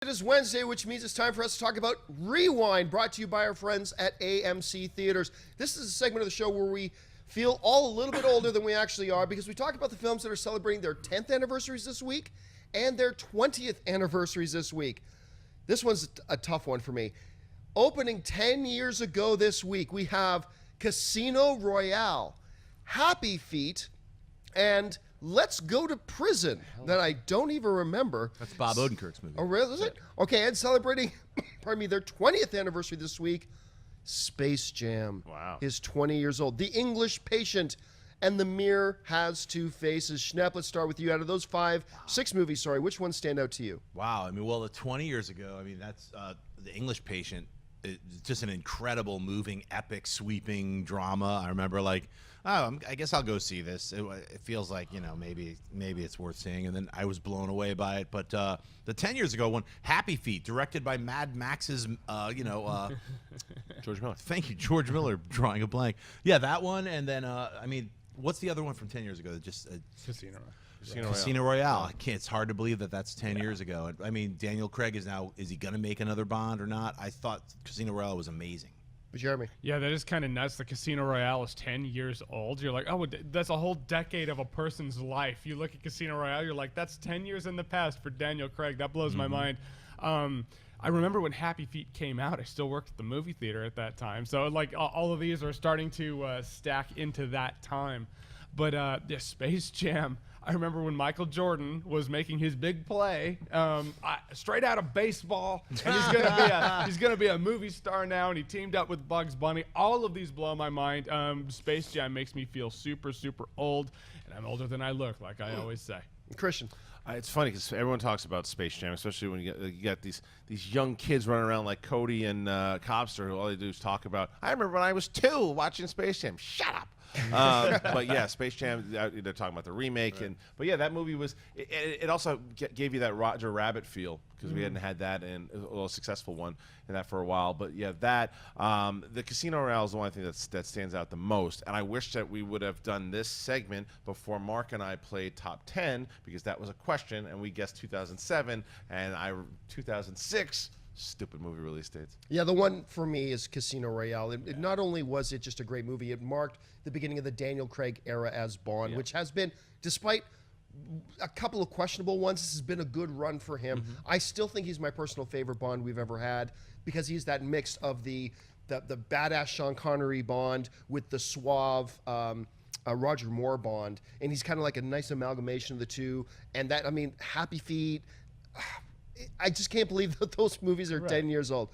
It is Wednesday, which means it's time for us to talk about Rewind, brought to you by our friends at AMC Theaters. This is a segment of the show where we feel all a little bit older than we actually are because we talk about the films that are celebrating their 10th anniversaries this week and their 20th anniversaries this week. This one's a tough one for me. Opening 10 years ago this week, we have Casino Royale, Happy Feet, and Let's Go to Prison, that I don't even remember. That's Bob Odenkirk's movie. Oh, really? Is it? Okay, and celebrating, pardon me, their 20th anniversary this week, Space Jam. Wow. Is 20 years old. The English Patient and The Mirror Has Two Faces. Schnepp, let's start with you. Out of those six movies, which ones stand out to you? Wow. I mean, well, 20 years ago, I mean, that's The English Patient. It's just an incredible, moving, epic, sweeping drama. I remember, like, oh, I guess I'll go see this. It feels like, you know, maybe it's worth seeing. And then I was blown away by it. But the 10 years ago one, Happy Feet, directed by Mad Max's, George Miller. Thank you, George Miller, drawing a blank. Yeah, that one. And then, I mean, what's the other one from 10 years ago? Just Casino Royale. It's hard to believe that that's 10 years ago. I mean, Daniel Craig is he going to make another Bond or not? I thought Casino Royale was amazing. Jeremy? Yeah, that is kind of nuts. The Casino Royale is 10 years old. You're like, oh, that's a whole decade of a person's life. You look at Casino Royale, you're like, that's 10 years in the past for Daniel Craig. That blows my mind. I remember when Happy Feet came out, I still worked at the movie theater at that time. So, like, all of these are starting to stack into that time. But the Space Jam, I remember when Michael Jordan was making his big play, straight out of baseball, and he's gonna be a movie star now, and he teamed up with Bugs Bunny. All of these blow my mind. Space Jam makes me feel super, super old, and I'm older than I look, like I always say. Christian? It's funny because everyone talks about Space Jam, especially when you get these young kids running around like Cody and Cobster, who all they do is talk about, I remember when I was 2 watching Space Jam. Shut up. But yeah, Space Jam, they're talking about the remake. Right. But yeah, that movie was, it also gave you that Roger Rabbit feel, because we hadn't had that in a successful one in that for a while. But yeah, that the Casino Royale is the one thing that stands out the most. And I wish that we would have done this segment before Mark and I played Top 10, because that was a question, and we guessed 2007 and 2006. Stupid movie release dates. Yeah, the one for me is Casino Royale. It not only was it just a great movie, it marked the beginning of the Daniel Craig era as Bond, which has been, despite a couple of questionable ones, this has been a good run for him. I still think he's my personal favorite Bond we've ever had, because he's that mix of the badass Sean Connery Bond with the suave Roger Moore Bond, and he's kind of like a nice amalgamation of the two. And that, I mean, Happy Feet, I just can't believe that those movies are 10 years old.